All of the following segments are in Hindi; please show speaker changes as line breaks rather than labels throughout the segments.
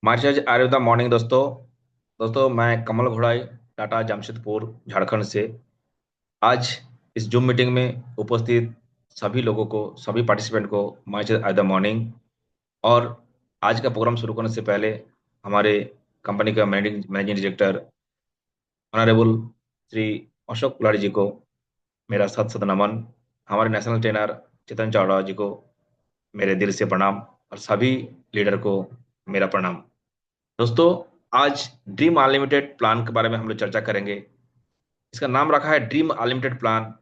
मार्च आयुर्वेदा मॉर्निंग दोस्तों। मैं कमल घोड़ाई, टाटा जमशेदपुर झारखंड से। आज इस जूम मीटिंग में उपस्थित सभी लोगों को, सभी पार्टिसिपेंट को मार्च आयुर्वेदा मॉर्निंग। और आज का प्रोग्राम शुरू करने से पहले हमारे कंपनी का managing director honourable Shri Ashok Kuladi ji को मेरा सत सत नमन। हमारे नेशनल ट्रेनर चेतन चावड़ा जी को मेरे दिल से प्रणाम, और सभी लीडर को मेरा प्रणाम। दोस्तों, आज ड्रीम अनलिमिटेड प्लान के बारे में हम लोग चर्चा करेंगे। इसका नाम रखा है dream unlimited plan.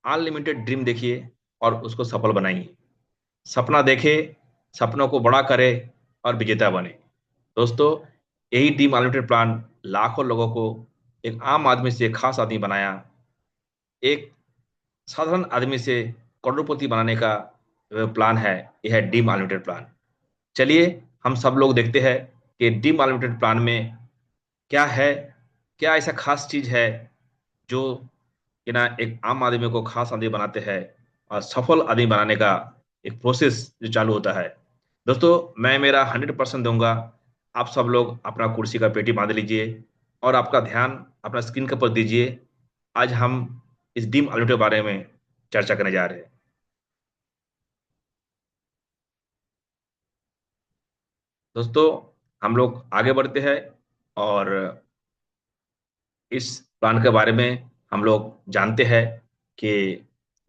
Unlimited dream देखिए और उसको सफल बनाइए। सपना देखे, सपनों को बड़ा करे और विजेता बने। दोस्तों, यही ड्रीम अनलिमिटेड प्लान लाखों लोगों को एक आम आदमी से खास आदमी बनाया, एक साधारण आदमी से करोड़पति बनाने का प्लान है। यह है ड्रीम अनलिमिटेड प्लान। चलिए हम सब लोग देखते हैं कि ड्रीम अनलिमिटेड प्लान में क्या है, क्या ऐसा खास चीज है जो कि ना एक आम आदमी को खास आदमी बनाते हैं और सफल आदमी बनाने का एक प्रोसेस जो चालू होता है। दोस्तों, मैं मेरा 100% दूंगा। आप सब लोग अपना कुर्सी का पेटी बांध लीजिए और आपका ध्यान अपना स्क्रीन के ऊपर दीजिए। आज हम इस डीम अनलिमिटेड के बारे में चर्चा करने जा रहे हैं। दोस्तों, हम लोग आगे बढ़ते हैं और इस प्लान के बारे में हम लोग जानते हैं कि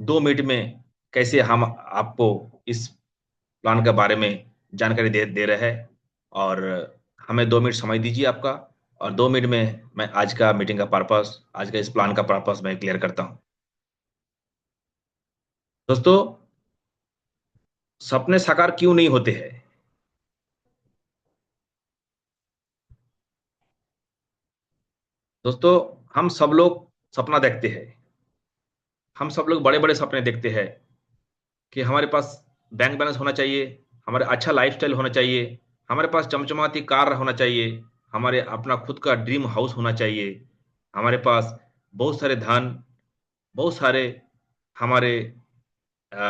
2 मिनट में कैसे हम आपको इस प्लान के बारे में जानकारी दे रहे हैं। और हमें 2 मिनट समय दीजिए आपका, और 2 मिनट में मैं आज का मीटिंग का पर्पस, आज का इस प्लान का पर्पस मैं क्लियर करता हूँ। दोस्तों, सपने साकार क्यों नहीं होते हैं? दोस्तों, हम सब लोग सपना देखते हैं। हम सब लोग बड़े बड़े सपने देखते हैं कि हमारे पास बैंक बैलेंस होना चाहिए, हमारे अच्छा लाइफस्टाइल होना चाहिए, हमारे पास चमचमाती कार होना चाहिए, हमारे अपना खुद का ड्रीम हाउस होना चाहिए, हमारे पास बहुत सारे धन, बहुत सारे हमारे अ,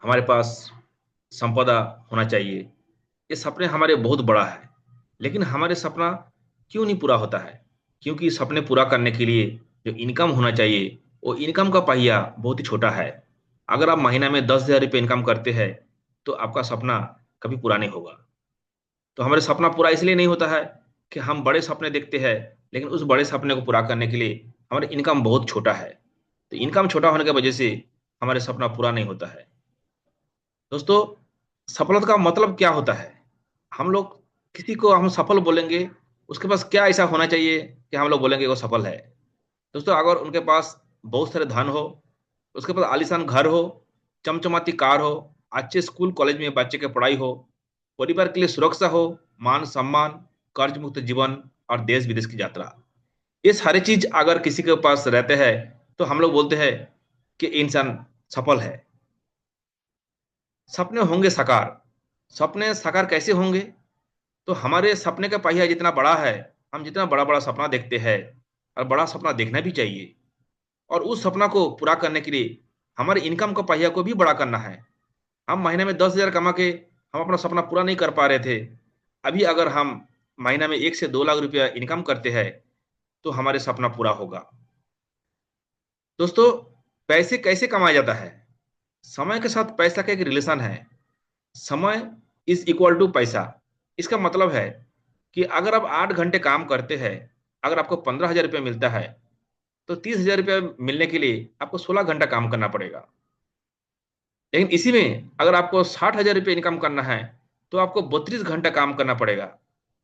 हमारे पास संपदा होना चाहिए। ये सपने हमारे बहुत बड़ा है, लेकिन हमारे सपना क्यों नहीं पूरा होता है? क्योंकि सपने पूरा करने के लिए जो इनकम होना चाहिए, वो इनकम का पहिया बहुत ही छोटा है। अगर आप महीना में 10,000 रुपये इनकम करते हैं तो आपका सपना कभी पूरा नहीं होगा। तो हमारे सपना पूरा इसलिए नहीं होता है कि हम बड़े सपने देखते हैं, लेकिन उस बड़े सपने को पूरा करने के लिए हमारा इनकम बहुत छोटा है। तो इनकम छोटा होने की वजह से हमारे सपना पूरा नहीं होता है। दोस्तों, सफलता का मतलब क्या होता है? हम लोग किसी को हम सफल बोलेंगे, उसके पास क्या ऐसा होना चाहिए कि हम लोग बोलेंगे वो सफल है? दोस्तों, अगर उनके पास बहुत सारे धन हो, उसके पास आलीशान घर हो, चमचमाती कार हो, अच्छे स्कूल कॉलेज में बच्चे की पढ़ाई हो, परिवार के लिए सुरक्षा हो, मान सम्मान, कर्ज मुक्त जीवन और देश विदेश की यात्रा, ये सारी चीज अगर किसी के पास रहते हैं तो हम लोग बोलते हैं कि इंसान सफल है। सपने होंगे साकार। सपने साकार कैसे होंगे? तो हमारे सपने का पहिया जितना बड़ा है, हम जितना बड़ा बड़ा सपना देखते हैं, और बड़ा सपना देखना भी चाहिए, और उस सपना को पूरा करने के लिए हमारे इनकम का पहिया को भी बड़ा करना है। हम महीने में 10,000 कमा के हम अपना सपना पूरा नहीं कर पा रहे थे। अभी अगर हम महीना में 1 से 2 लाख रुपया इनकम करते हैं तो हमारे सपना पूरा होगा। दोस्तों, पैसे कैसे कमाया जाता है? समय के साथ पैसा का एक रिलेशन है। समय इज इक्वल टू पैसा। इसका मतलब है कि अगर आप 8 घंटे काम करते हैं, अगर आपको 15,000 रुपया मिलता है, तो 30,000 रुपया मिलने के लिए आपको 16 घंटा काम करना पड़ेगा। लेकिन इसी में अगर आपको 60,000 रुपये इनकम करना है तो आपको 32 घंटा काम करना पड़ेगा,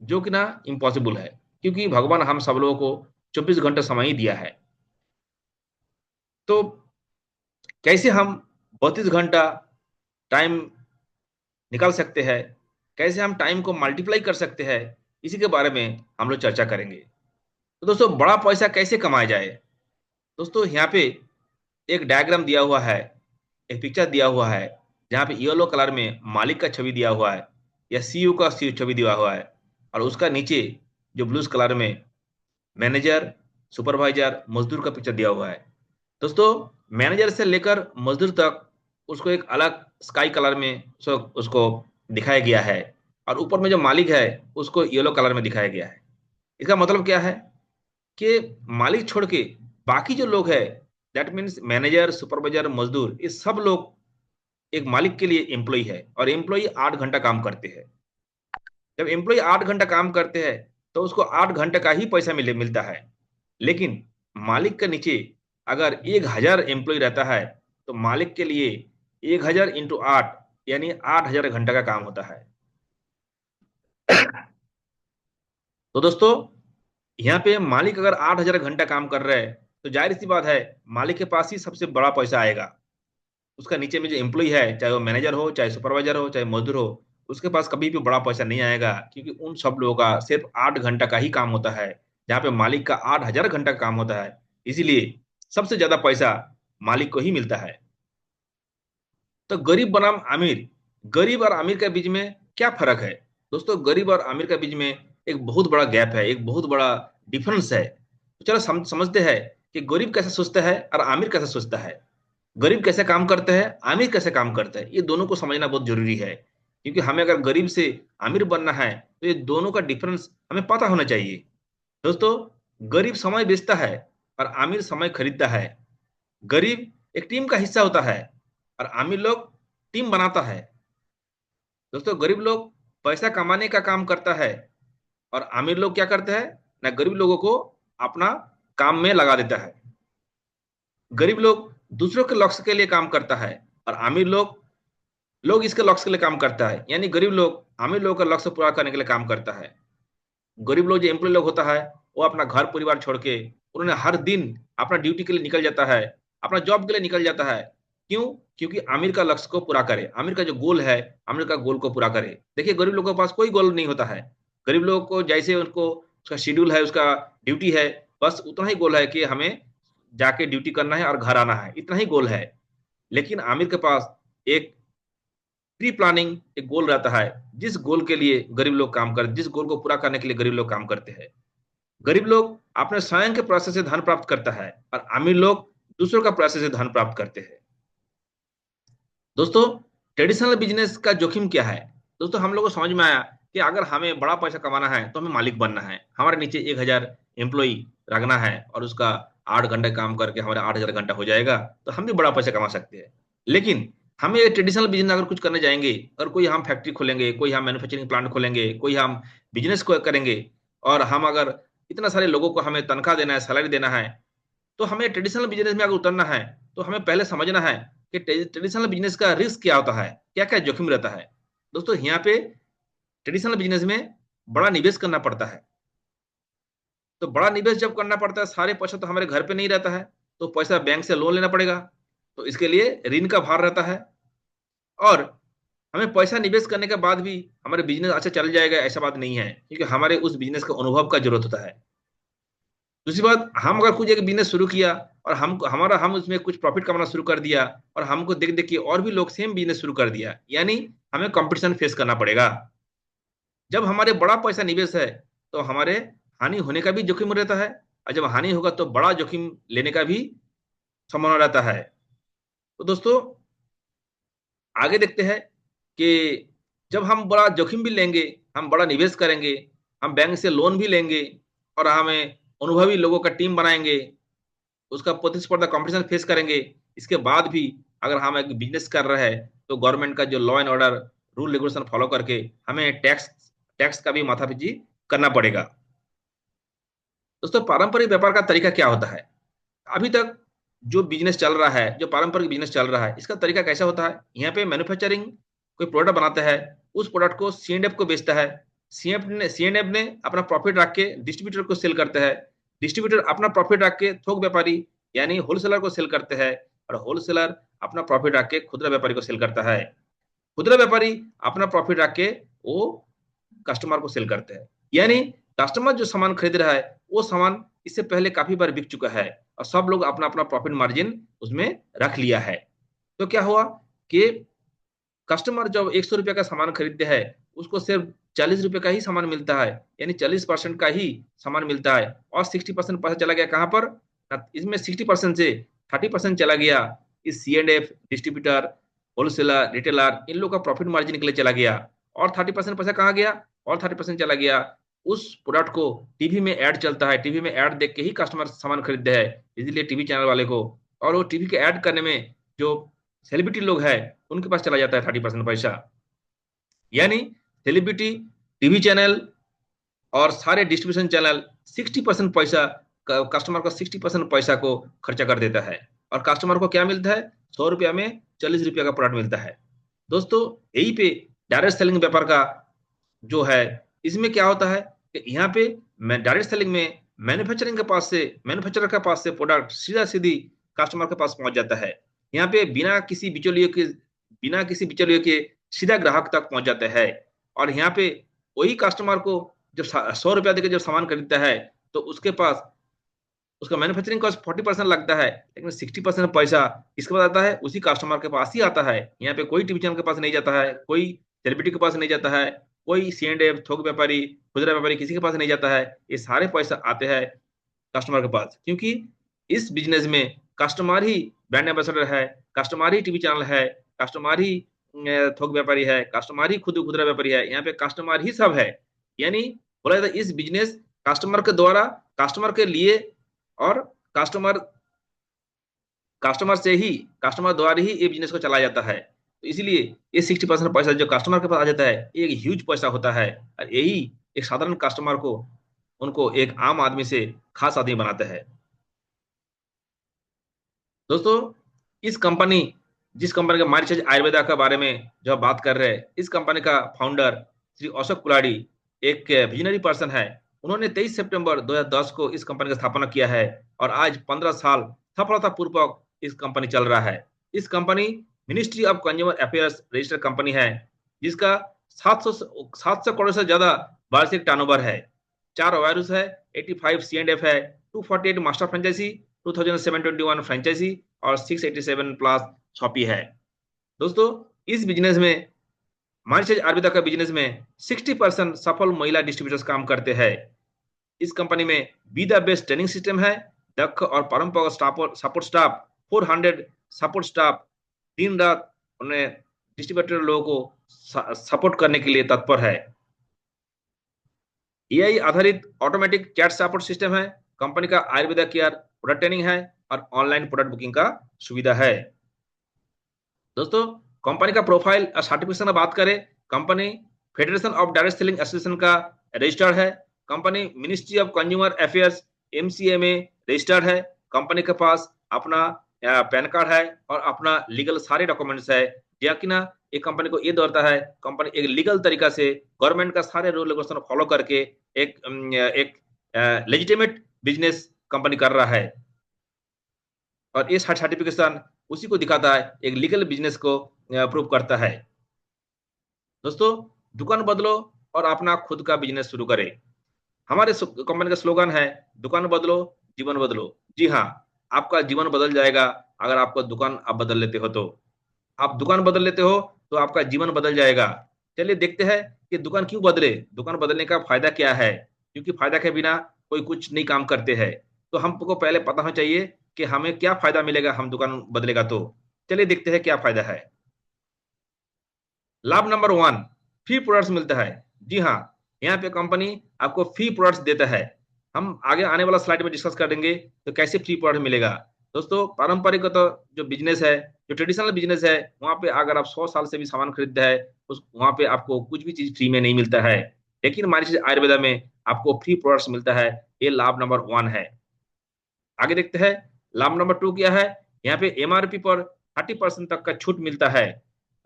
जो कि ना इम्पॉसिबल है, क्योंकि भगवान हम सब लोगों को 24 घंटा समय ही दिया है। तो कैसे हम 32 घंटा टाइम निकाल सकते हैं, कैसे हम टाइम को मल्टीप्लाई कर सकते हैं, इसी के बारे में हम लोग चर्चा करेंगे। तो दोस्तों, बड़ा पैसा कैसे कमाया जाए? दोस्तों, यहाँ पे एक डायग्राम दिया हुआ है, एक पिक्चर दिया हुआ है, जहाँ पे येलो कलर में मालिक का छवि दिया हुआ है, या सीईओ का छवि दिया हुआ है, और उसका नीचे जो ब्लू कलर में मैनेजर, सुपरवाइजर, मजदूर का पिक्चर दिया हुआ है। दोस्तों, मैनेजर से लेकर मजदूर तक उसको एक अलग स्काई कलर में उसको दिखाया गया है, और ऊपर में जो मालिक है उसको येलो कलर में दिखाया गया है। इसका मतलब क्या है कि मालिक छोड़ के बाकी जो लोग हैं, दैट मीन्स मैनेजर, सुपरवाइजर, मजदूर, ये सब लोग एक मालिक के लिए एम्प्लॉय है, और एम्प्लॉय 8 घंटा काम करते हैं। जब एम्प्लॉय 8 घंटा काम करते हैं तो उसको 8 घंटे का ही पैसा मिलता है। लेकिन मालिक के नीचे अगर 1,000 एम्प्लॉय रहता है तो मालिक के लिए 1,000 × 8 यानी 8,000 घंटा का काम होता है। तो दोस्तों, यहाँ पे मालिक अगर 8,000 घंटा काम कर रहा है तो जाहिर सी बात है मालिक के पास ही सबसे बड़ा पैसा आएगा। उसका नीचे में जो एम्प्लॉय है, चाहे वो मैनेजर हो, चाहे सुपरवाइजर हो, चाहे मजदूर हो, उसके पास कभी भी बड़ा पैसा नहीं आएगा, क्योंकि उन सब लोगों का सिर्फ 8 घंटा का ही काम होता है, जहाँ पे मालिक का 8,000 घंटा का काम होता है। इसीलिए सबसे ज्यादा पैसा मालिक को ही मिलता है। तो गरीब बनाम अमीर, गरीब और अमीर के बीच में क्या फर्क है? दोस्तों, गरीब और अमीर के बीच में एक बहुत बड़ा गैप है, एक बहुत बड़ा डिफरेंस है। तो चलो समझते हैं कि गरीब कैसे सोचता है और आमिर कैसे सोचता है। गरीब कैसे काम करते हैं, आमिर कैसे काम करता है, ये दोनों को समझना बहुत जरूरी है। क्योंकि हमें अगर गरीब से आमिर बनना है तो ये दोनों का डिफरेंस हमें पता होना चाहिए। दोस्तों, गरीब समय बेचता है और आमिर समय खरीदता है। गरीब एक टीम का हिस्सा होता है और आमिर लोग टीम बनाता है। दोस्तों, गरीब लोग पैसा कमाने का काम करता है और आमिर लोग क्या करते हैं ना, गरीब लोगों को अपना काम में लगा देता है। गरीब लोग दूसरों के लक्ष्य के लिए काम करता है और आमिर लोग लोग इसके लक्ष्य के लिए काम करता है, यानी गरीब लोग आमिर लोगों का लक्ष्य पूरा करने के लिए काम करता है। गरीब लोग जो एम्प्लॉय लोग होता है वो अपना घर परिवार छोड़ के उन्होंने हर दिन अपना ड्यूटी के लिए निकल जाता है, अपना जॉब के लिए निकल जाता है। क्यों? क्योंकि आमिर का लक्ष्य को पूरा करे, आमिर का जो गोल है, आमिर का गोल को पूरा करे। देखिए, गरीब लोगों के पास कोई गोल नहीं होता है। गरीब लोगों को जैसे उनको उसका शेड्यूल है, उसका ड्यूटी है, बस उतना ही गोल है कि हमें जाके ड्यूटी करना है और घर आना है, इतना ही गोल है। लेकिन आमिर के पास एक प्री प्लानिंग एक गोल रहता है, जिस गोल के लिए गरीब लोग काम करते, जिस गोल को पूरा करने के लिए गरीब लोग काम करते हैं। गरीब लोग अपने स्वयं के पैसे से धन प्राप्त करता है और अमीर लोग दूसरों का पैसे से धन प्राप्त करते हैं। दोस्तों, ट्रेडिशनल बिजनेस का जोखिम क्या है? दोस्तों, हम लोगों को समझ में आया कि अगर हमें बड़ा पैसा कमाना है तो हमें मालिक बनना है, हमारे नीचे 1,000 एम्प्लॉय रखना है और उसका 8 घंटे काम करके हमारा 8,000 घंटा हो जाएगा, तो हम भी बड़ा पैसा कमा सकते हैं। लेकिन हमें ट्रेडिशनल बिजनेस अगर कुछ करने जाएंगे और कोई हम फैक्ट्री खोलेंगे, कोई हम मैन्युफैक्चरिंग प्लांट खोलेंगे, कोई हम बिजनेस को करेंगे, और हम अगर इतना सारे लोगों को हमें तनख्वाह देना है, सैलरी देना है, तो हमें ट्रेडिशनल बिजनेस में अगर उतरना है तो हमें पहले समझना है कि ट्रेडिशनल बिजनेस का रिस्क क्या होता है, क्या क्या जोखिम रहता है। दोस्तों, यहाँ पे ट्रेडिशनल बिजनेस में बड़ा निवेश करना पड़ता है। तो बड़ा निवेश जब करना पड़ता है, सारे पैसा तो हमारे घर पे नहीं रहता है, तो पैसा बैंक से लोन लेना पड़ेगा। तो इसके लिए ऋण का भार रहता है, और हमें पैसा निवेश करने के बाद भी हमारे बिजनेस अच्छा चल जाएगा ऐसा बात नहीं है, क्योंकि हमारे उस बिजनेस के अनुभव का जरूरत होता है। दूसरी बात, हम अगर कुछ एक बिजनेस शुरू किया और हम उसमें कुछ प्रॉफिट कमाना शुरू कर दिया, और हमको देख देख के और भी लोग सेम बिजनेस शुरू कर दिया, यानी हमें कंपटीशन फेस करना पड़ेगा। जब हमारे बड़ा पैसा निवेश है तो हमारे हानि होने का भी जोखिम रहता है, और जब हानि होगा तो बड़ा जोखिम लेने का भी संभावना रहता है। तो दोस्तों, आगे देखते हैं कि जब हम बड़ा जोखिम भी लेंगे, हम बड़ा निवेश करेंगे, हम बैंक से लोन भी लेंगे, और हमें अनुभवी लोगों का टीम बनाएंगे, उसका प्रतिस्पर्धा कंपटीशन फेस करेंगे। इसके बाद भी अगर हम एक बिजनेस कर रहे हैं तो गवर्नमेंट का जो law and order rule regulation follow करके हमें टैक्स टैक्स का भी माथापच्ची करना पड़ेगा। दोस्तों, पारंपरिक व्यापार का तरीका क्या होता है? अभी तक जो बिजनेस चल रहा है, जो पारंपरिक बिजनेस चल रहा है, इसका तरीका कैसा होता है? यहाँ पे मैन्युफैक्चरिंग कोई प्रोडक्ट बनाता है, उस प्रोडक्ट को सीएनएफ को बेचता है। सीएनएफ ने अपना प्रॉफिट रख के डिस्ट्रीब्यूटर को सेल करता है। डिस्ट्रीब्यूटर अपना प्रॉफिट रख के थोक व्यापारी यानी होलसेलर को सेल करते हैं, और होलसेलर अपना प्रॉफिट रख के खुदरा व्यापारी को सेल करता है। खुदरा व्यापारी अपना प्रॉफिट रख के वो कस्टमर को सेल करते हैं। यानी कस्टमर जो सामान खरीद रहा है वो सामान इससे पहले काफी बार बिक चुका है, और सब लोग अपना अपना प्रॉफिट मार्जिन उसमें रख लिया है। तो क्या हुआ कि कस्टमर जब 100 रुपये का सामान खरीदते हैं, उसको सिर्फ 40 रुपये का ही सामान मिलता है, यानी 40% का ही सामान मिलता है, और 60% पैसा चला गया कहाँ पर? इसमें 60% से 30% चला गया इस C and F distributor, wholesaler, retailer, इन लोग का प्रॉफिट मार्जिन के लिए चला गया, और 30% पैसा कहाँ गया? और 30% चला गया उस प्रोडक्ट को, टीवी में ऐड चलता है, टीवी में ऐड देख के ही कस्टमर सामान खरीदते हैं, इसलिए टीवी चैनल वाले को, और वो टीवी के ऐड करने में जो सेलिब्रिटी लोग हैं उनके पास चला जाता है 30% पैसा। यानी सेलिब्रिटी, टीवी चैनल और सारे डिस्ट्रीब्यूशन चैनल 60% पैसा, कस्टमर का 60% पैसा को खर्चा कर देता है, और कस्टमर को क्या मिलता है? 100 रुपया में 40 रुपया का प्रोडक्ट मिलता है। दोस्तों, यही पे डायरेक्ट सेलिंग व्यापार का जो है, इसमें क्या होता है कि यहाँ पे डायरेक्ट सेलिंग में मैन्युफैक्चरर के पास से प्रोडक्ट सीधा सीधी कस्टमर के पास पहुंच जाता है। यहाँ पे बिना किसी बिचौलियों के सीधा ग्राहक तक पहुंच जाता है। और यहाँ पे वही कस्टमर को जब 100 रुपया देकर जब सामान खरीदता है, तो उसके पास उसका मैन्युफैक्चरिंग कॉस्ट 40% लगता है, लेकिन 60% पैसा किसके पास आता है? उसी कस्टमर के पास ही आता है। यहाँ पे कोई टीवी चैनल के पास नहीं जाता है, कोई सेलिब्रिटी के पास नहीं जाता है, कोई सी एंड एफ, थोक व्यापारी, खुदरा व्यापारी, किसी के पास नहीं जाता है। ये सारे पैसा आते हैं कस्टमर के पास, क्योंकि इस बिजनेस में कस्टमर ही ब्रांड एम्बेसडर है, कस्टमर ही टीवी चैनल है, कस्टमर ही थोक व्यापारी है, कस्टमर ही खुद खुदरा व्यापारी है। यहाँ पे कस्टमर ही सब है। यानी बोला जाता है इस बिजनेस कस्टमर के द्वारा, कस्टमर के लिए, और कस्टमर कस्टमर से ही, कस्टमर द्वारा ही ये बिजनेस को चलाया जाता है। तो इसीलिए ये 60% पैसा जो कस्टमर के पास आ जाता है, ये एक ह्यूज पैसा होता है, और यही एक साधारण कस्टमर को, उनको एक आम आदमी से खास आदमी बनाता है। दोस्तों, इस कंपनी जिस कंपनी का मारिचेज आयुर्वेदा के बारे में जो आप बात कर रहे हैं, इस कंपनी का फाउंडर श्री अशोक कुलाड़ी एक विजनरी पर्सन है। उन्होंने 23 सितंबर 2010 को इस कंपनी का स्थापना किया है, और आज 15 साल सफलतापूर्वक इस कंपनी चल रहा है। इस company ministry of consumer affairs registered company है, जिसका 700 करोड़ से ज्यादा वार्षिक टर्नओवर है। 4 वायरस है, 85 C&F है, 248 मास्टर फ्रेंचाइजी, 2721 फ्रेंचाइजी, और 687 प्लस शॉपी है। दोस्तों, इस बिजनेस में, मार्चेज आयुर्वेदा का बिजनेस में 60% सफल महिला डिस्ट्रीब्यूटर्स काम करते हैं। इस कंपनी में be the best training system है, दक्ष और परंपरागत सपोर्ट स्टाफ, 400 सपोर्ट स्टाफ दिन रात उन्हें डिस्ट्रीब्यूटर लोगों को सपोर्ट करने के लिए तत्पर है। एआई आधारित ऑटोमेटिक चैट सपोर्ट सिस्टम है। कंपनी का आयुर्वेदा केयर प्रोडक्ट ट्रेनिंग है, और ऑनलाइन प्रोडक्ट बुकिंग का सुविधा है। दोस्तों, कंपनी का प्रोफाइल और सर्टिफिकेशन की बात करें, company federation of direct selling association का रजिस्टर्ड है। Company ministry of consumer affairs MCA में रजिस्टर्ड है। कंपनी के पास अपना पैन कार्ड है, और अपना लीगल सारे डॉक्यूमेंट्स है। या कि ना, एक कंपनी को ये दौड़ता है, कंपनी एक लीगल तरीका से गवर्नमेंट का सारे रूल रेगुलेशन फॉलो करके एक लेजिटिमेट बिजनेस कंपनी कर रहा है, और ये सर्टिफिकेशन उसी को दिखाता है, एक लीगल बिजनेस को प्रूव करता है। दोस्तों, दुकान बदलो और अपना खुद का बिजनेस शुरू करें। हमारे कंपनी का स्लोगन है, दुकान बदलो, जीवन बदलो। जी हाँ, आपका जीवन बदल जाएगा अगर आपका दुकान आप बदल लेते हो। तो आप दुकान बदल लेते हो तो आपका जीवन बदल जाएगा। चलिए देखते हैं कि दुकान क्यों बदले, दुकान बदलने का फायदा क्या है, क्योंकि फायदा के बिना कोई कुछ नहीं काम करते हैं। तो हमको पहले पता होना चाहिए कि हमें क्या फायदा मिलेगा, हम दुकान बदलेगा तो। चलिए देखते हैं क्या फायदा है। लाभ नंबर 1, फ्री प्रोडक्ट्स मिलता है। जी हाँ, यहाँ पे कंपनी आपको फ्री प्रोडक्ट्स देता है। हम आगे आने वाला स्लाइड में डिस्कस करेंगे तो कैसे फ्री प्रोडक्ट मिलेगा। दोस्तों, पारंपरिक तो जो बिजनेस है, जो ट्रेडिशनल बिजनेस है, वहाँ पे अगर आप 100 साल से भी सामान खरीदते हैं, उस वहाँ पे आपको कुछ भी चीज फ्री में नहीं मिलता है। लेकिन हमारी चीज आयुर्वेदा में आपको फ्री प्रोडक्ट्स मिलता है। ये लाभ नंबर 1 है। आगे देखते हैं, लाभ नंबर 2 क्या है। यहाँ पे MRP पर 30% तक का छूट मिलता है।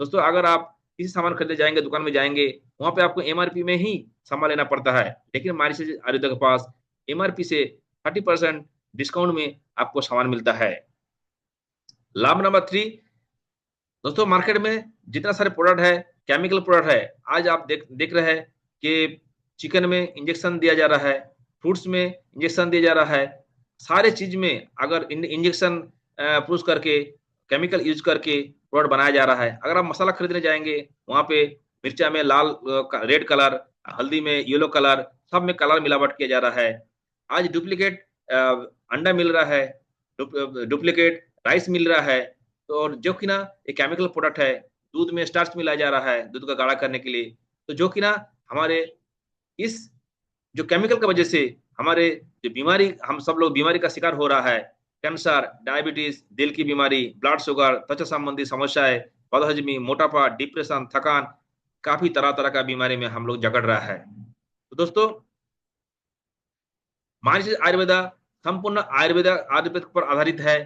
दोस्तों, अगर आप किसी सामान खरीदने जाएंगे, दुकान में जाएंगे, वहां पे आपको MRP में ही सामान लेना पड़ता है, लेकिन हमारी आयुर्वेदा के पास MRP से 30% डिस्काउंट में आपको सामान मिलता है। लाभ नंबर 3, दोस्तों, मार्केट में जितना सारे प्रोडक्ट है, केमिकल प्रोडक्ट है, आज आप देख रहे हैं कि चिकन में इंजेक्शन दिया जा रहा है, फ्रूट्स में इंजेक्शन दिया जा रहा है। सारे चीज में अगर इंजेक्शन पुश करके, केमिकल यूज करके प्रोडक्ट बनाया जा रहा है। अगर आप मसाला खरीदने जाएंगे, वहां पे मिर्चा में लाल रेड कलर, हल्दी में येलो कलर, सब में कलर मिलावट किया जा रहा है। आज डुप्लीकेट अंडा मिल रहा है, डुप्लीकेट राइस मिल रहा है। तो और जो कि ना एक केमिकल प्रोडक्ट है, दूध में स्टार्च मिलाया जा रहा है दूध का गाढ़ा करने के लिए। तो जो कि ना हमारे इस जो केमिकल की वजह से हमारे जो बीमारी, हम सब लोग बीमारी का शिकार हो रहा है, कैंसर, डायबिटीज, दिल की बीमारी, ब्लड शुगर, त्वचा संबंधी समस्याएं, बदहजमी, मोटापा, डिप्रेशन, थकान, काफी तरह तरह का बीमारी में हम लोग जकड़ रहा है। तो दोस्तों, मानसिक आयुर्वेदा संपूर्ण आयुर्वेदा आयुर्वेद पर आधारित है,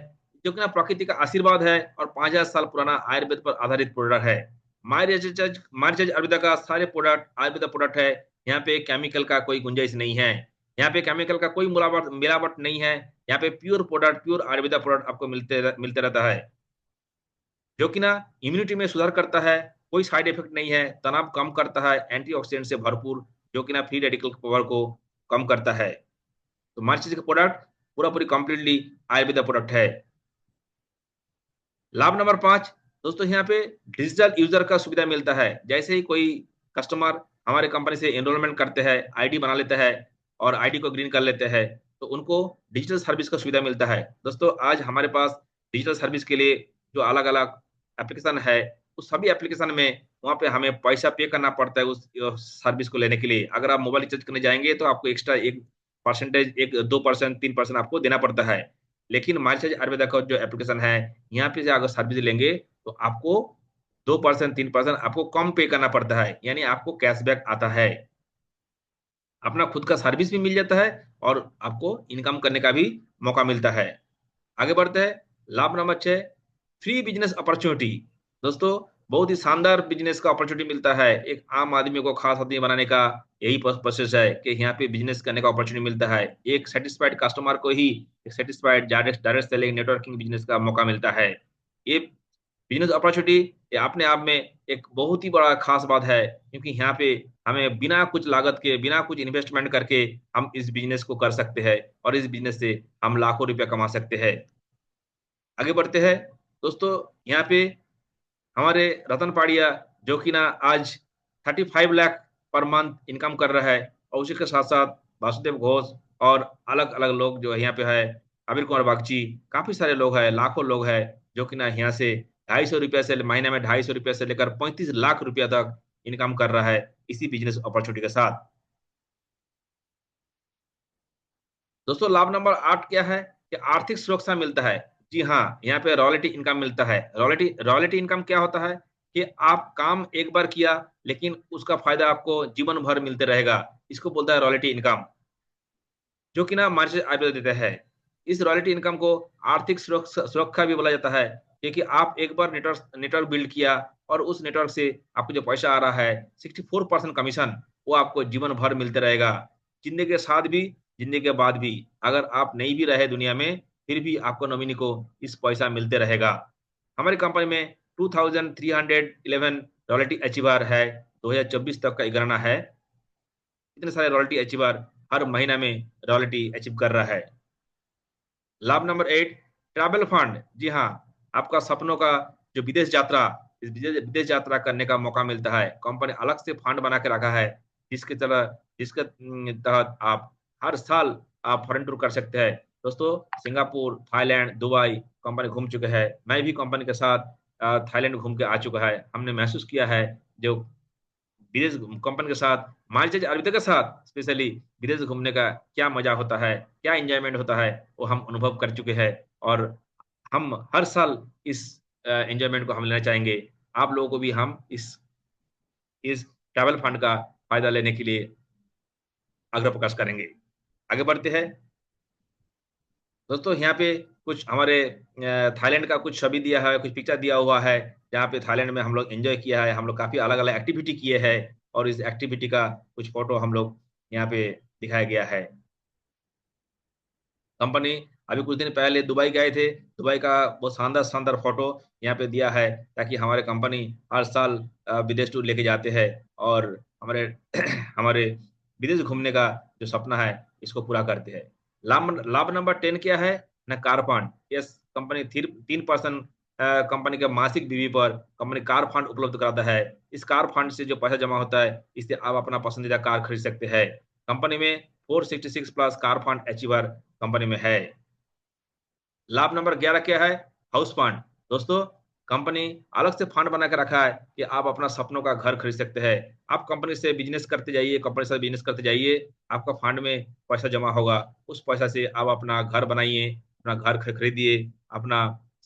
जो कि ना प्रकृति का आशीर्वाद है और 5,000 साल पुराना आयुर्वेद पर आधारित प्रोडक्ट है। मारिचज आयुर्वेदा का सारे प्रोडक्ट आयुर्वेदा प्रोडक्ट है। यहाँ पे केमिकल का कोई गुंजाइश नहीं है। यहाँ पे केमिकल का कोई मिलावट मिलावट नहीं है। यहाँ पे pure product, pure Ayurveda product आपको मिलते रहता है, जो कि ना इम्यूनिटी में सुधार करता है। कोई साइड इफेक्ट नहीं है। तनाव कम करता है, एंटीऑक्सीडेंट से भरपूर, जो कि ना फ्री रेडिकल पावर को कम करता है। तो मार्चिस का प्रोडक्ट पूरा पूरी कंप्लीटली आयुर्वेदा प्रोडक्ट है। लाभ नंबर 5, दोस्तों यहाँ पे डिजिटल यूजर का सुविधा मिलता है। जैसे ही कोई कस्टमर हमारे कंपनी से एनरोलमेंट करते हैं, आईडी बना लेते हैं और आईडी को ग्रीन कर लेते हैं, तो उनको डिजिटल सर्विस का सुविधा मिलता है। दोस्तों, आज हमारे पास डिजिटल सर्विस के लिए जो अलग अलग एप्लीकेशन है, उस सभी एप्लीकेशन में वहाँ पे हमें पैसा पे करना पड़ता है उस सर्विस को लेने के लिए। अगर आप मोबाइल रिचार्ज करने जाएंगे तो आपको एक्स्ट्रा 1%, 1-2%, 3% आपको देना पड़ता है। लेकिन माई चार्ज आयुर्वेदा का जो एप्लीकेशन है, यहाँ पे से अगर सर्विस लेंगे तो आपको 2%, 3% आपको कम पे करना पड़ता है, यानी आपको कैशबैक आता है। अपना खुद का सर्विस भी मिल जाता है और आपको इनकम करने का भी मौका मिलता है। आगे बढ़ते हैं। लाभ नंबर 6, फ्री बिजनेस अपॉर्चुनिटी। दोस्तों, बहुत ही शानदार बिजनेस का अपॉर्चुनिटी मिलता है। एक आम आदमी को खास आदमी बनाने का यही प्रोसेस है कि यहाँ पे बिजनेस करने का अपॉर्चुनिटी मिलता है। एक सेटिस्फाइड कस्टमर को ही एक satisfied direct direct selling networking business का मौका मिलता है। ये बिजनेस अपॉर्चुनिटी ये अपने आप में एक बहुत ही बड़ा खास बात है, क्योंकि यहाँ पे हमें बिना कुछ लागत के, बिना कुछ इन्वेस्टमेंट करके हम इस बिजनेस को कर सकते हैं और इस बिजनेस से हम लाखों रुपया कमा सकते हैं। आगे बढ़ते हैं। दोस्तों, यहाँ पे हमारे रतन पाड़िया, जो कि ना आज 35 लाख पर मंथ इनकम कर रहा है, और उसी के साथ साथ वासुदेव घोष और अलग अलग लोग जो यहाँ पे है, अबिर कुमार बागची, काफी सारे लोग हैं, लाखों लोग हैं, जो कि ना यहाँ से 250 रुपया से महीने में 250 रुपया से लेकर 35 लाख रुपया तक इनकम कर रहा है इसी बिजनेस अपॉर्चुनिटी के साथ। दोस्तों, लाभ नंबर 8 क्या है कि आर्थिक सुरक्षा मिलता है। जी हाँ, यहाँ पे रॉयल्टी इनकम मिलता है। रॉयल्टी रॉयल्टी इनकम क्या होता है कि आप काम एक बार किया, लेकिन उसका फायदा आपको जीवन भर मिलते रहेगा। इसको बोलता है रॉयल्टी इनकम, जो कि ना मार्केट आयुर्वेद देता है। इस रॉयल्टी इनकम को आर्थिक सुरक्षा सुरक्षा भी बोला जाता है, क्योंकि आप एक बार नेटवर्क नेटवर्क बिल्ड किया और उस नेटवर्क से आपको जो पैसा आ रहा है, 64% कमीशन, वो आपको जीवन भर मिलते रहेगा। जिंदगी के साथ भी, जिंदगी के बाद भी। अगर आप नहीं भी रहे दुनिया में, फिर भी आपको नॉमिनी को इस पैसा मिलते रहेगा। हमारी कंपनी में 2311 रॉयल्टी अचीवर है। 2024 तक का गणना है, इतने सारे रॉयल्टी अचीवर हर महीना में रॉयल्टी अचीव कर रहा है। लाभ नंबर 8, ट्रैवल फंड। जी हाँ, आपका सपनों का जो विदेश यात्रा, इस विदेश यात्रा करने का मौका मिलता है। कंपनी अलग से फंड बना के रखा है, जिसके तहत आप हर साल आप फॉरेन टूर कर सकते हैं। दोस्तों, सिंगापुर, थाईलैंड, दुबई कंपनी घूम चुके हैं। मैं भी कंपनी के साथ थाईलैंड घूम के आ चुका है। हमने महसूस किया है जो विदेश कंपनी के साथ, मार्केट आयुर्वेद के साथ स्पेशली विदेश घूमने का क्या मजा होता है, क्या एंजॉयमेंट होता है, वो हम अनुभव कर चुके हैं। और हम हर साल इस एंजॉयमेंट को हम लेना चाहेंगे। आप लोगों को भी हम इस ट्रैवल फंड का फायदा लेने के लिए आग्रह प्रकाश करेंगे। आगे बढ़ते हैं। दोस्तों, यहाँ पे कुछ हमारे थाईलैंड का कुछ छवि दिया है, कुछ पिक्चर दिया हुआ है, जहाँ पे थाईलैंड में हम लोग एंजॉय किया है। हम लोग काफी अलग अलग एक्टिविटी किए हैं, और इस एक्टिविटी का कुछ फोटो हम लोग यहाँ पे दिखाया गया है। कंपनी अभी कुछ दिन पहले दुबई गए थे। दुबई का वो शानदार शानदार फोटो यहाँ पे दिया है, ताकि हमारे कंपनी हर साल विदेश टूर लेके जाते हैं और हमारे हमारे विदेश घूमने का जो सपना है, इसको पूरा करते हैं। लाभ लाभ नंबर 10 क्या है ना, car fund. Yes, company 3% company के मासिक बीवी पर कंपनी कार फंड उपलब्ध कराता है। इस कार फंड से जो पैसा जमा होता है, इससे आप अपना पसंदीदा कार खरीद सकते हैं। कंपनी में 466 plus car fund achiever company में है। लाभ नंबर 11 क्या है, हाउस फंड। दोस्तों, कंपनी अलग से फंड बना के रखा है कि आप अपना सपनों का घर खरीद सकते हैं। आप कंपनी से बिजनेस करते जाइए, कंपनी से बिजनेस करते जाइए, आपका फंड में पैसा जमा होगा। उस पैसा से आप अपना घर बनाइए, अपना घर खरीदिए, अपना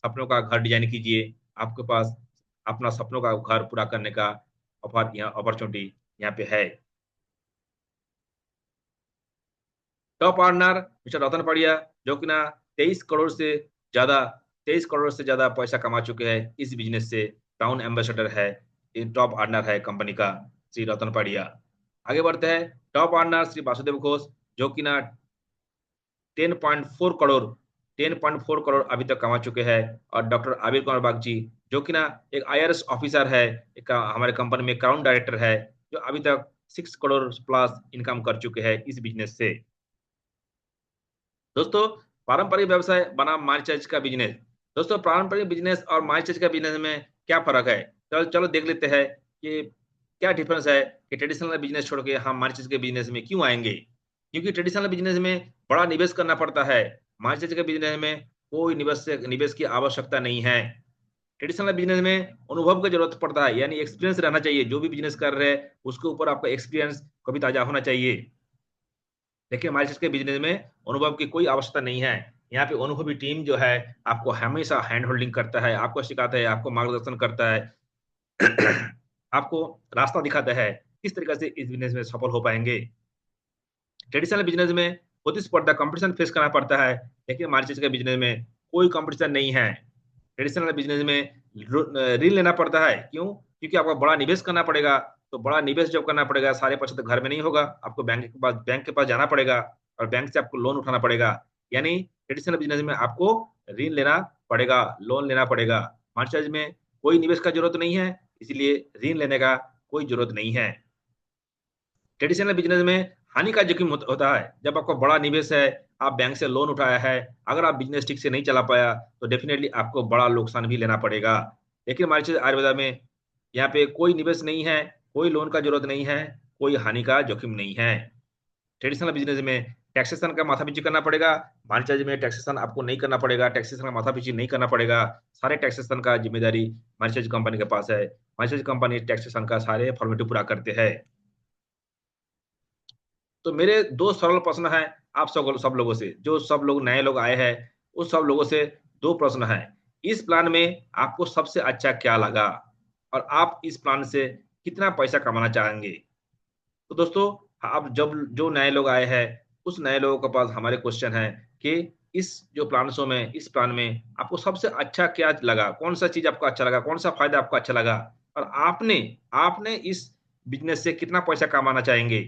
सपनों का घर डिजाइन कीजिए। आपके पास अपना सपनों का घर पूरा करने का ऑफर, यहाँ अपॉर्चुनिटी यहाँ पे है। टॉप अर्नर मिस्टर रतन पड़िया, जो कि ना 23 करोड़ से ज्यादा 23 करोड़ से ज्यादा पैसा कमा चुके हैं इस बिजनेस से। टाउन एम्बेसडर है, ये टॉप अर्नर है कंपनी का, श्री रतन पड़िया। आगे बढ़ते हैं। टॉप अर्नर श्री वासुदेव घोष, जो कि ना 10.4 करोड़ 10.4 करोड़ अभी तक कमा चुके हैं। और डॉक्टर आबिर कुमार बागची, जो कि ना एक आईआरएस ऑफिसर है, एक हमारे कंपनी में क्राउन डायरेक्टर है, जो अभी तक 6 करोड़ प्लस इनकम कर चुके हैं इस बिजनेस से। दोस्तों, पारंपरिक व्यवसाय बनाम मार्केट का बिजनेस। दोस्तों, पारंपरिक बिजनेस और मार्केट का बिजनेस में क्या फर्क है? चलो चलो देख लेते हैं कि क्या डिफरेंस है कि ट्रेडिशनल बिजनेस छोड़ के हम मार्केट के बिजनेस में क्यों आएंगे। क्योंकि ट्रेडिशनल बिजनेस में बड़ा निवेश करना पड़ता है, मार्केट के बिजनेस में कोई निवेश की आवश्यकता नहीं है। ट्रेडिशनल बिजनेस में अनुभव की जरूरत पड़ता है, यानी एक्सपीरियंस रहना चाहिए। जो भी बिजनेस कर रहे हैं उसके ऊपर आपका एक्सपीरियंस कभी ताजा होना चाहिए। देखिए, हमारे के बिजनेस में अनुभव की कोई आवश्यकता नहीं है। यहाँ पे अनुभवी टीम जो है आपको हमेशा हैंड होल्डिंग करता है, आपको सिखाता है, आपको मार्गदर्शन करता है, आपको रास्ता दिखाता है किस तरीके से इस बिजनेस में सफल हो पाएंगे। ट्रेडिशनल बिजनेस में प्रतिस्पर्धा कंपटीशन फेस करना पड़ता है, लेकिन मार्केट के बिजनेस में कोई कंपटीशन नहीं है। ट्रेडिशनल बिजनेस में ऋण लेना पड़ता है। क्यों? क्योंकि आपको बड़ा निवेश करना पड़ेगा। तो बड़ा निवेश जब करना पड़ेगा, सारे पैसे तो घर में नहीं होगा, आपको बैंक के पास जाना पड़ेगा और बैंक से आपको लोन उठाना पड़ेगा। यानी ट्रेडिशनल बिजनेस में आपको ऋण लेना पड़ेगा, लोन लेना पड़ेगा। मार्केट में कोई निवेश का जरूरत नहीं है, इसलिए ऋण लेने का कोई जरूरत नहीं है। ट्रेडिशनल बिजनेस में हानि का जोखिम होता है। जब आपका बड़ा निवेश है, आप बैंक से लोन उठाया है, अगर आप बिजनेस ठीक से नहीं चला पाया तो डेफिनेटली आपको बड़ा नुकसान भी लेना पड़ेगा। लेकिन हमारे चीज आयुर्वेदा में यहाँ पे कोई निवेश नहीं है, कोई लोन का जरूरत नहीं है, कोई हानि का जोखिम नहीं है। ट्रेडिशनल बिजनेस में टैक्सेशन का माथा पीछी करना पड़ेगा। मार्केट में टैक्सेशन आपको नहीं करना पड़ेगा, टैक्सेशन का माथा पीछी नहीं करना पड़ेगा। सारे टैक्सेशन का जिम्मेदारी मार्केट कंपनी के पास है। मार्केट कंपनी टैक्सेशन का सारे फॉर्मेलिटी पूरा करते हैं। तो मेरे दो सरल प्रश्न हैं आप सब लोगों से, जो सब लोग नए लोग आए हैं उस सब लोगों से दो प्रश्न हैं। इस प्लान में आपको सबसे अच्छा क्या लगा और आप इस प्लान से कितना पैसा कमाना चाहेंगे? तो दोस्तों, आप जब जो नए लोग आए हैं उस नए लोगों के पास हमारे क्वेश्चन है कि इस जो प्लान शो में इस प्लान में आपको सबसे अच्छा क्या लगा, कौन सा चीज आपको अच्छा लगा, कौन सा फायदा आपको अच्छा लगा, और आपने आपने इस बिजनेस से कितना पैसा कमाना चाहेंगे?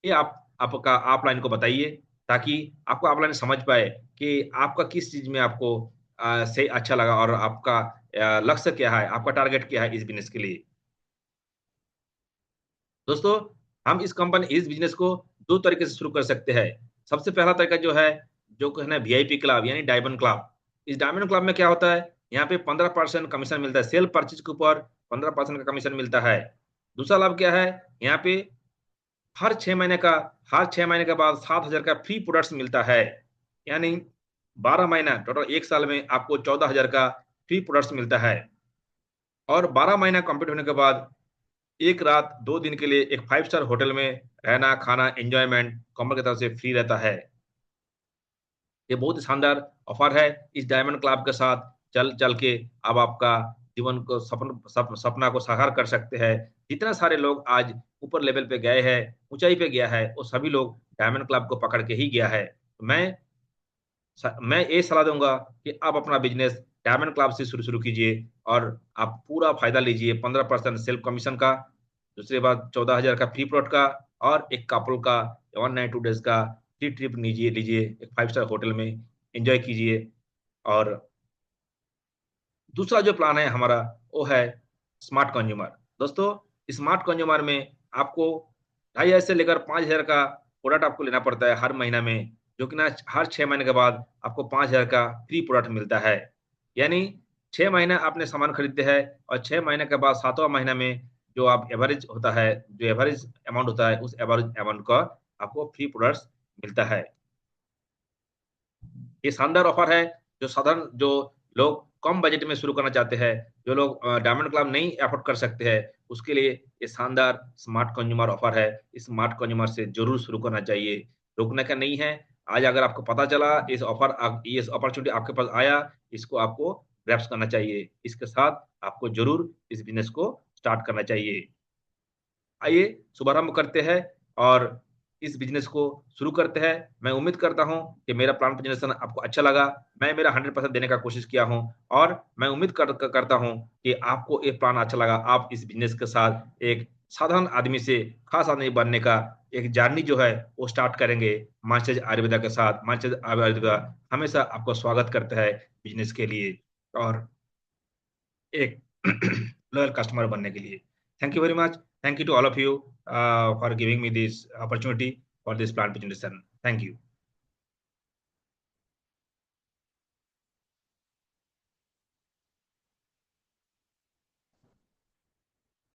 ये आप आपका आप लाइन को बताइए, ताकि आपको आप लाइन समझ पाए कि आपका किस चीज में आपको से अच्छा लगा और आपका लक्ष्य क्या है, आपका टारगेट क्या है इस बिजनेस के लिए। दोस्तों, हम इस बिजनेस को दो तरीके से शुरू कर सकते हैं। सबसे पहला तरीका जो है, जो कहना है वीआईपी क्लब यानी डायमंड क्लब। इस डायमंड क्लब में क्या होता है, यहाँ पे 15% कमीशन मिलता है, सेल परचेज के ऊपर 15% का कमीशन मिलता है। दूसरा लाभ क्या है, यहाँ पे हर 6 महीने का हर 6 महीने के बाद 7,000 का फ्री प्रोडक्ट्स मिलता है। यानी 12 महीना टोटल, एक साल में आपको 14,000 का फ्री प्रोडक्ट्स मिलता है। और 12 महीना कंप्लीट होने के बाद एक रात 2 दिन के लिए एक 5 स्टार होटल में रहना, खाना, एंजॉयमेंट कंपनी की तरफ से फ्री रहता है। ये बहुत ही शानदार ऑफर है। इस डायमंड क्लब के साथ चल चल के अब आपका जीवन को सपना को साकार कर सकते हैं। जितने सारे लोग आज ऊपर लेवल पे गए हैं, ऊंचाई पे गया है, वो सभी लोग डायमंड क्लब को पकड़ के ही गया है। तो मैं ये सलाह दूंगा कि आप अपना बिजनेस डायमंड क्लब से शुरू शुरू कीजिए और आप पूरा फायदा लीजिए, 15% सेल्फ कमीशन का, दूसरी बात 14,000 का फ्री प्लॉट का, और एक कपल का 1 नाइट 2 डेज का फ्री ट्रिप लीजिए लीजिए एक 5 स्टार होटल में, एंजॉय कीजिए। और दूसरा जो प्लान है हमारा, वो है स्मार्ट कंज्यूमर। दोस्तों, स्मार्ट कंज्यूमर में आपको 2,500 से लेकर 5,000 का प्रोडक्ट आपको लेना पड़ता है हर महीना में, जो कि ना हर 6 महीने के बाद आपको 5,000 का फ्री प्रोडक्ट मिलता है। यानी 6 महीना आपने सामान खरीदते हैं और 6 महीने के बाद 7वां महीना में जो आप एवरेज होता है, जो एवरेज अमाउंट होता है, उस एवरेज अमाउंट का आपको फ्री प्रोडक्ट्स मिलता है। ये शानदार ऑफर है, जो साधारण जो लोग कम बजट में शुरू करना चाहते हैं, जो लोग डायमंड क्लब नहीं अफोर्ड कर सकते हैं, उसके लिए ये शानदार स्मार्ट कंज्यूमर ऑफर है। इस स्मार्ट कंज्यूमर से ज़रूर शुरू करना चाहिए, रुकने का नहीं है। आज अगर आपको पता चला इस अपॉर्च्युनिटी आपके पास आया, इसको आपको ग्रैब्स करना चाहिए। इसके साथ आपको ज़रूर इस बिज़नेस को स्टार्ट करना चाहिए। आइए शुभारंभ करते हैं और इस बिज़नेस को शुरू करते हैं। मैं उम्मीद करता हूँ कि मेरा प्लान प्रेज़ेंटेशन आपको अच्छा लगा। मैं मेरा 100% देने का कोशिश किया हूँ और मैं उम्मीद करता हूँ कि आपको ये प्लान अच्छा लगा। आप इस बिज़नेस के साथ एक साधारण आदमी से ख़ास आदमी बनने का एक जर्नी जो है वो स्टार्ट करेंगे मास्टर्स आयुर्वेदा के साथ। मास्टर्स आयुर्वेदा हमेशा आपको स्वागत करता है बिज़नेस के लिए और एक लॉयल कस्टमर बनने के लिए। Thank you very much. Thank you to all of you for giving me this opportunity for this plant presentation. Thank you.